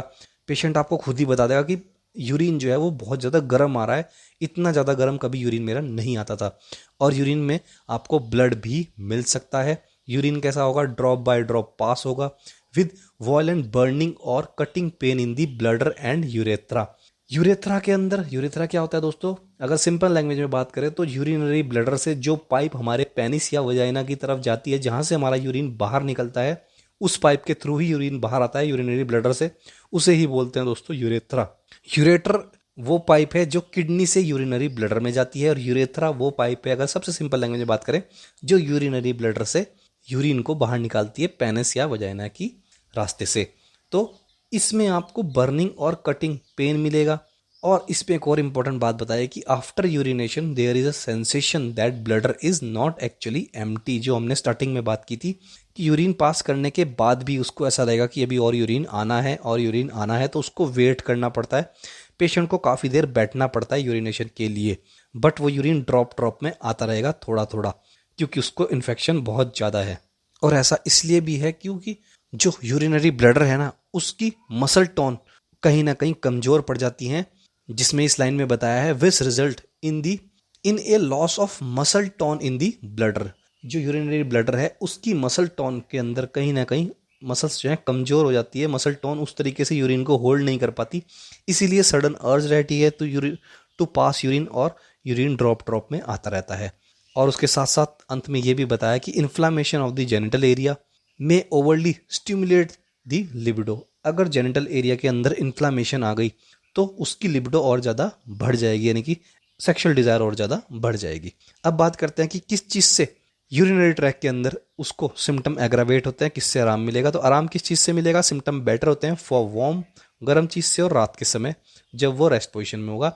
पेशेंट आपको खुद ही बता देगा कि यूरिन जो है वो बहुत ज़्यादा गर्म आ रहा है, इतना ज़्यादा गर्म कभी यूरिन मेरा नहीं आता था। और यूरिन में आपको ब्लड भी मिल सकता है। यूरिन कैसा होगा, ड्रॉप बाय ड्रॉप पास होगा, विद वॉयलेंट बर्निंग और cutting pain in the bladder and urethra. Urethra के अंदर, यूरेथ्रा क्या होता है दोस्तों, अगर सिंपल लैंग्वेज में बात करें तो यूरिनरी ब्लडर से जो पाइप हमारे पेनिस या वजाइना की तरफ जाती है, जहां से हमारा यूरिन बाहर निकलता है, उस पाइप के थ्रू ही यूरिन बाहर आता है यूरिनरी ब्लडर से, उसे ही बोलते हैं दोस्तों यूरेथ्रा। यूरेटर वो पाइप है जो किडनी से यूरिनरी ब्लडर में जाती है, और यूरेथ्रा वो पाइप है, अगर सबसे सिंपल लैंग्वेज में बात करें, जो यूरिनरी ब्लडर से यूरिन को बाहर निकालती है पेनिस या वजाइना की रास्ते से। तो इसमें आपको बर्निंग और कटिंग पेन मिलेगा। और इस पे एक और इम्पोर्टेंट बात बताइए कि after urination there is a sensation that bladder is not actually empty. जो हमने स्टार्टिंग में बात की थी कि यूरिन पास करने के बाद भी उसको ऐसा लगेगा कि अभी और यूरिन आना है और यूरिन आना है, तो उसको वेट करना पड़ता है, पेशेंट को काफ़ी देर बैठना पड़ता है यूरिनेशन के लिए, बट वो यूरिन ड्रॉप में आता रहेगा थोड़ा थोड़ा, क्योंकि उसको इन्फेक्शन बहुत ज़्यादा है। और ऐसा इसलिए भी है क्योंकि जो यूरिनरी ब्लडर है ना, उसकी मसल टोन कहीं ना कहीं कमज़ोर पड़ जाती हैं, जिसमें इस लाइन में बताया है which result in A loss of muscle tone in the bladder. जो यूरिनरी ब्लडर है उसकी मसल टोन के अंदर कहीं ना कहीं मसल्स जो है कमज़ोर हो जाती है, मसल टोन उस तरीके से यूरिन को होल्ड नहीं कर पाती, इसीलिए सडन अर्ज रहती है टू पास यूरिन, और यूरिन ड्रॉप में आता रहता है। और उसके साथ साथ अंत में ये भी बताया कि inflammation of the genital area में ओवरली स्टिमुलेट द लिबिडो। अगर जेनिटल एरिया के अंदर इन्फ्लामेशन आ गई तो उसकी लिबिडो और ज़्यादा बढ़ जाएगी, यानी कि सेक्सुअल डिज़ायर और ज़्यादा बढ़ जाएगी। अब बात करते हैं कि किस चीज़ से यूरिनरी ट्रैक के अंदर उसको सिम्टम एग्रावेट होते हैं, किससे आराम मिलेगा। तो आराम किस चीज़ से मिलेगा, सिम्टम बेटर होते हैं फॉर वार्म, गर्म चीज़ से, और रात के समय जब वो रेस्ट पोजिशन में होगा।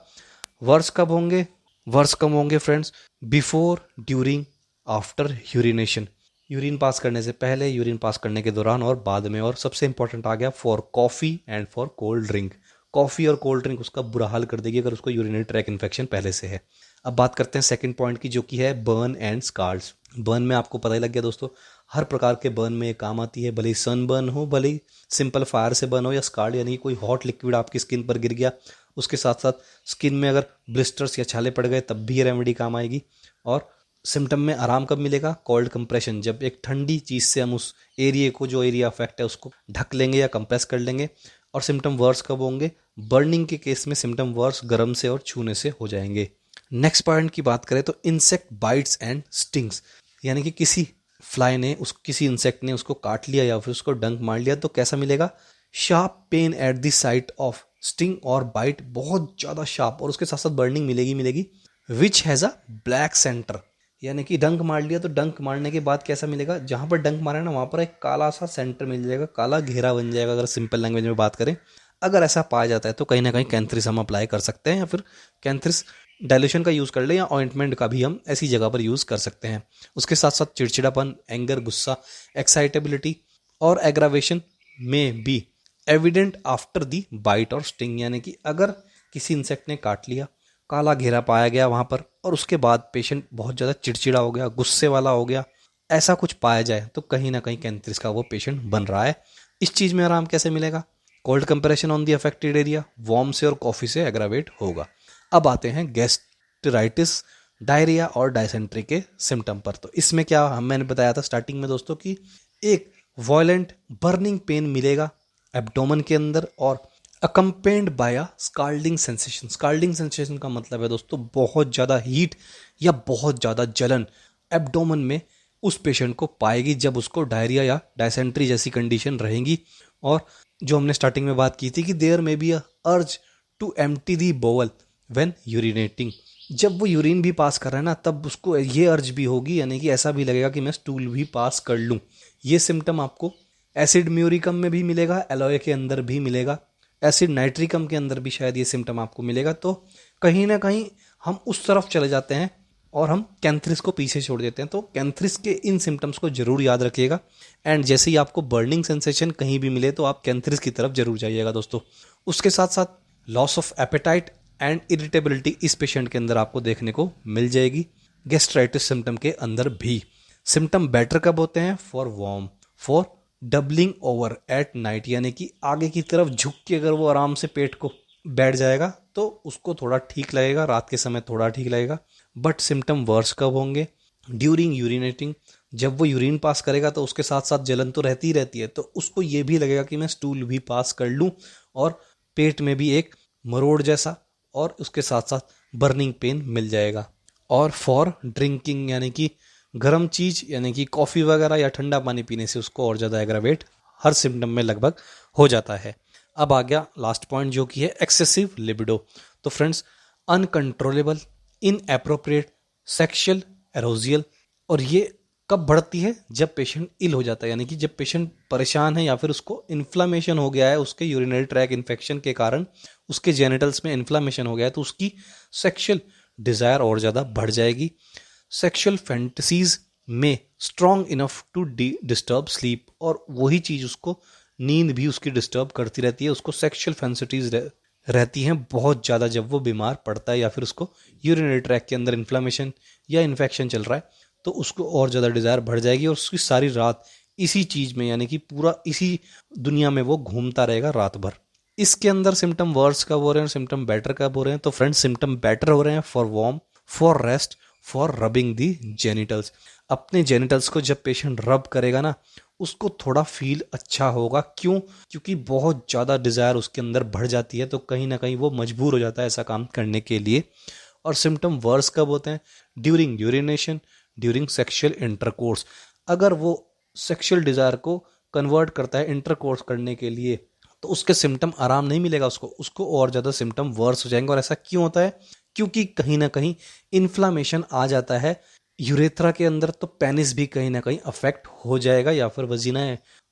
वर्स कब होंगे, वर्स कब होंगे friends, before, during, after urination, urine pass करने से पहले, यूरिन पास करने के दौरान और बाद में। और सबसे इंपॉर्टेंट आ गया for coffee and for cold drink. Coffee और कोल्ड ड्रिंक उसका बुरा हाल कर देगी अगर उसको यूरिनरी ट्रैक इन्फेक्शन पहले से है। अब बात करते हैं सेकंड पॉइंट की, जो कि है बर्न एंड स्कार्स। बर्न में आपको पता ही लग गया दोस्तों, हर प्रकार के बर्न में ये काम आती है, भले ही सन बर्न हो, भले ही सिंपल फायर से बर्न हो, या स्कार्ड यानी कोई हॉट लिक्विड आपकी स्किन पर गिर गया, उसके साथ साथ स्किन में अगर ब्लिस्टर्स या छाले पड़ गए तब भी ये रेमेडी काम आएगी। और सिम्टम में आराम कब मिलेगा, कोल्ड कंप्रेशन, जब एक ठंडी चीज़ से हम उस एरिया को, जो एरिया अफेक्ट है उसको ढक लेंगे या कंप्रेस कर लेंगे। और सिम्टम वर्स कब होंगे, बर्निंग के केस में सिम्टम वर्स गर्म से और छूने से हो जाएंगे। नेक्स्ट पॉइंट की बात करें तो इंसेक्ट बाइट्स एंड स्टिंग्स, यानी कि किसी फ्लाई ने किसी इंसेक्ट ने उसको काट लिया या फिर उसको डंक मार लिया तो कैसा मिलेगा, sharp pain at the site of sting और बाइट, बहुत ज़्यादा शार्प, और उसके साथ साथ बर्निंग मिलेगी which has a black centre, यानी कि डंक मार लिया तो डंक मारने के बाद कैसा मिलेगा, जहाँ पर डंक मारा है ना वहाँ पर एक काला सा सेंटर मिल जाएगा, काला घेरा बन जाएगा अगर सिंपल लैंग्वेज में बात करें। अगर ऐसा पाया जाता है तो कहीं ना कहीं कैंथ्रिस हम अप्लाई कर सकते हैं, या फिर कैंथ्रिस डायल्यूशन का यूज़ कर ले, या ऑइंटमेंट का भी हम ऐसी जगह पर यूज़ कर सकते हैं। उसके साथ साथ चिड़चिड़ापन, एंगर, गुस्सा, एक्साइटेबिलिटी और एग्रावेशन में भी एविडेंट आफ्टर दी बाइट और स्टिंग, यानी कि अगर किसी इंसेक्ट ने काट लिया, काला घेरा पाया गया वहाँ पर, और उसके बाद पेशेंट बहुत ज़्यादा चिड़चिड़ा हो गया, गुस्से वाला हो गया, ऐसा कुछ पाया जाए तो कहीं ना कहीं कैंथ्रिस का वो पेशेंट बन रहा है। इस चीज़ में आराम कैसे मिलेगा, cold compression on the affected area, warm से और कॉफ़ी से एग्रावेट होगा। अब आते हैं गैस्ट्राइटिस, डायरिया और डायसेंट्री के सिम्टम पर। तो इसमें क्या मैंने बताया था स्टार्टिंग में दोस्तों कि एक वॉयलेंट बर्निंग पेन मिलेगा एब्डोमेन के अंदर, और अकम्पेंड बाय अ स्काल्डिंग सेंसेशन। स्काल्डिंग सेंसेशन का मतलब है दोस्तों बहुत ज़्यादा हीट या बहुत ज़्यादा जलन एब्डोमेन में उस पेशेंट को पाएगी जब उसको डायरिया या डायसेंट्री जैसी कंडीशन रहेंगी। और जो हमने स्टार्टिंग में बात की थी कि देयर में be a urge to empty the bowel when urinating, जब वो यूरिन भी पास कर रहा है ना तब उसको ये अर्ज भी होगी, यानी कि ऐसा भी लगेगा कि मैं स्टूल भी पास कर लूँ। ये सिम्टम आपको एसिड म्यूरिकम में भी मिलेगा, एलोए के अंदर भी मिलेगा, एसिड नाइट्रिकम के अंदर भी शायद ये सिम्टम आपको मिलेगा। तो कहीं ना कहीं हम उस तरफ चले जाते हैं और हम कैंथ्रिस को पीछे छोड़ देते हैं। तो कैंथ्रिस के इन सिम्टम्स को जरूर याद रखिएगा, एंड जैसे ही आपको बर्निंग सेंसेशन कहीं भी मिले तो आप कैंथ्रिस की तरफ जरूर जाइएगा दोस्तों। उसके साथ साथ loss of appetite and irritability इस पेशेंट के अंदर आपको देखने को मिल जाएगी, गैस्ट्राइटिस सिम्टम के अंदर भी। सिम्टम बेटर कब होते हैं, for warm, for doubling over at night, यानी कि आगे की तरफ झुक के अगर वो आराम से पेट को बैठ जाएगा तो उसको थोड़ा ठीक लगेगा, रात के समय थोड़ा ठीक लगेगा। बट सिम्टम वर्स कब होंगे, ड्यूरिंग यूरिनेटिंग, जब वो यूरिन पास करेगा तो उसके साथ साथ जलन तो रहती ही रहती है, तो उसको ये भी लगेगा कि मैं स्टूल भी पास कर लूँ, और पेट में भी एक मरोड़ जैसा और उसके साथ साथ बर्निंग पेन मिल जाएगा। और फॉर ड्रिंकिंग यानी कि गर्म चीज़ यानी कि कॉफ़ी वगैरह या ठंडा पानी पीने से उसको और ज़्यादा एग्रावेट हर सिम्टम में लगभग हो जाता है। अब आ गया लास्ट पॉइंट जो कि है एक्सेसिव लिबिडो। तो फ्रेंड्स, अनकंट्रोलेबल इनएप्रोप्रिएट सेक्सुअल एरोजियल, और ये कब बढ़ती है? जब पेशेंट इल हो जाता है, यानी कि जब पेशेंट परेशान है या फिर उसको इन्फ्लामेशन हो गया है, उसके यूरिनरी ट्रैक इन्फेक्शन के कारण उसके जेनिटल्स में इन्फ्लामेशन हो गया है, तो उसकी सेक्सुअल डिज़ायर और ज़्यादा बढ़ जाएगी। सेक्सुअल फैंटेसीज में strong enough to disturb sleep, और वही चीज़ उसको नींद भी उसकी डिस्टर्ब करती रहती है, उसको सेक्सुअल फैंटेसीज रहती हैं बहुत ज़्यादा जब वो बीमार पड़ता है या फिर उसको यूरिनरी ट्रैक के अंदर इन्फ्लामेशन या इन्फेक्शन चल रहा है, तो उसको और ज़्यादा डिज़ायर बढ़ जाएगी और उसकी सारी रात इसी चीज़ में यानी कि पूरा इसी दुनिया में वो घूमता रहेगा रात भर। इसके अंदर सिम्टम वर्स कब हो रहे हैं और सिम्टम बेटर कब हो रहे हैं? तो फ्रेंड्स, सिम्टम बेटर हो रहे हैं for warm, for rest, for rubbing the genitals. अपने जेनिटल्स को जब पेशेंट रब करेगा ना, उसको थोड़ा फील अच्छा होगा। क्यों? क्योंकि बहुत ज़्यादा डिज़ायर उसके अंदर बढ़ जाती है, तो कहीं ना कहीं वो मजबूर हो जाता है ऐसा काम करने के लिए। और सिम्टम वर्स कब होते हैं? During urination, during sexual intercourse. अगर वो सेक्सुअल डिज़ायर को कन्वर्ट करता है इंटरकोर्स करने के लिए, तो उसके सिम्टम आराम नहीं मिलेगा उसको और ज़्यादा सिम्टम वर्स हो जाएंगे। और ऐसा क्यों होता है? क्योंकि कहीं ना कहीं इन्फ्लामेशन आ जाता है यूरेथ्रा के अंदर, तो पेनिस भी कहीं ना कहीं अफेक्ट हो जाएगा या फिर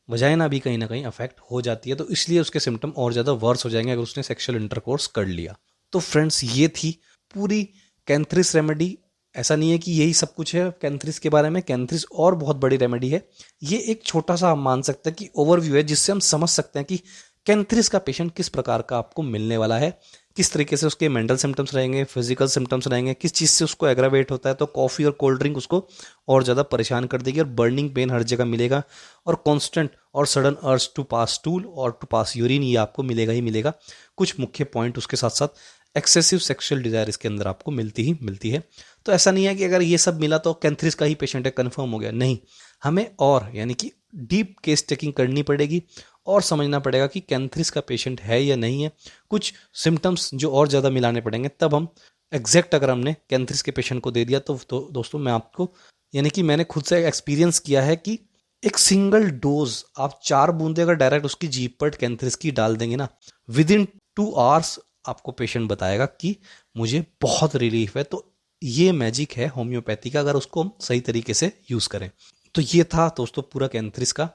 वजाइना भी कहीं ना कहीं अफेक्ट हो जाती है, तो इसलिए उसके सिम्टम और ज़्यादा वर्स हो जाएंगे अगर उसने सेक्सुअल इंटरकोर्स कर लिया। तो फ्रेंड्स, ये थी पूरी कैंथ्रिस रेमेडी। ऐसा नहीं है कि यही सब कुछ है कैंथ्रिस के बारे में, कैंथ्रिस और बहुत बड़ी रेमेडी है। ये एक छोटा सा हम मान सकते हैं कि ओवरव्यू है, जिससे हम समझ सकते हैं कि कैंथ्रिस का पेशेंट किस प्रकार का आपको मिलने वाला है, किस तरीके से उसके मेंटल सिम्टम्स रहेंगे, फिजिकल सिम्टम्स रहेंगे, किस चीज़ से उसको एग्रावेट होता है। तो कॉफ़ी और कोल्ड ड्रिंक उसको और ज़्यादा परेशान कर देगी और बर्निंग पेन हर जगह मिलेगा, और कॉन्स्टेंट और sudden urge to pass stool और टू पास यूरिन, ये आपको मिलेगा ही मिलेगा। कुछ मुख्य पॉइंट उसके साथ साथ एक्सेसिव सेक्सुअल डिज़ायर इसके अंदर आपको मिलती ही मिलती है। तो ऐसा नहीं है कि अगर ये सब मिला तो कैंथ्रिस का ही पेशेंट है, कन्फर्म हो गया, नहीं। हमें और यानी कि डीप केस टेकिंग करनी पड़ेगी और समझना पड़ेगा कि कैंथ्रिस का पेशेंट है या नहीं है। कुछ सिम्टम्स जो और ज़्यादा मिलाने पड़ेंगे, तब हम एग्जैक्ट, अगर हमने कैंथ्रिस के पेशेंट को दे दिया तो दोस्तों, मैं आपको यानी कि मैंने खुद से एक्सपीरियंस किया है कि एक सिंगल डोज आप 4 बूंदे अगर डायरेक्ट उसकी जीभ पर कैंथ्रिस की डाल देंगे ना, विद इन 2 आवर्स आपको पेशेंट बताएगा कि मुझे बहुत रिलीफ है। तो ये मैजिक है होम्योपैथी का, अगर उसको हम सही तरीके से यूज़ करें। तो ये था दोस्तों पूरा कैंथ्रिस का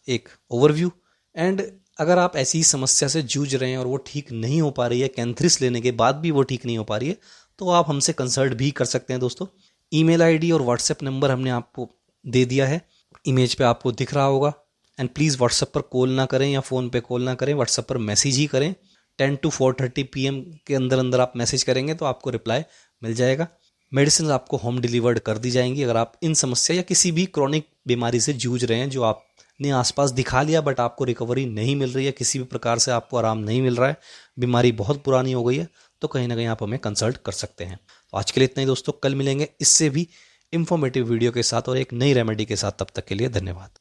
एक ओवरव्यू। एंड अगर आप ऐसी समस्या से जूझ रहे हैं और वो ठीक नहीं हो पा रही है, कैंथ्रिस लेने के बाद भी वो ठीक नहीं हो पा रही है, तो आप हमसे कंसल्ट भी कर सकते हैं दोस्तों। ईमेल आईडी और व्हाट्सएप नंबर हमने आपको दे दिया है, इमेज पे आपको दिख रहा होगा। एंड प्लीज़ व्हाट्सएप पर कॉल ना करें या फ़ोन पे कॉल ना करें, व्हाट्सएप पर मैसेज ही करें। 10 to 4:30 PM के अंदर अंदर आप मैसेज करेंगे तो आपको रिप्लाई मिल जाएगा। मेडिसिन आपको होम डिलीवर्ड कर दी जाएंगी। अगर आप इन समस्या या किसी भी क्रॉनिक बीमारी से जूझ रहे हैं, जो आपने आसपास दिखा लिया बट आपको रिकवरी नहीं मिल रही है, किसी भी प्रकार से आपको आराम नहीं मिल रहा है, बीमारी बहुत पुरानी हो गई है, तो कहीं ना कहीं आप हमें कंसल्ट कर सकते हैं। तो आज के लिए इतना ही दोस्तों, कल मिलेंगे इससे भी इंफॉर्मेटिव वीडियो के साथ और एक नई रेमेडी के साथ। तब तक के लिए धन्यवाद।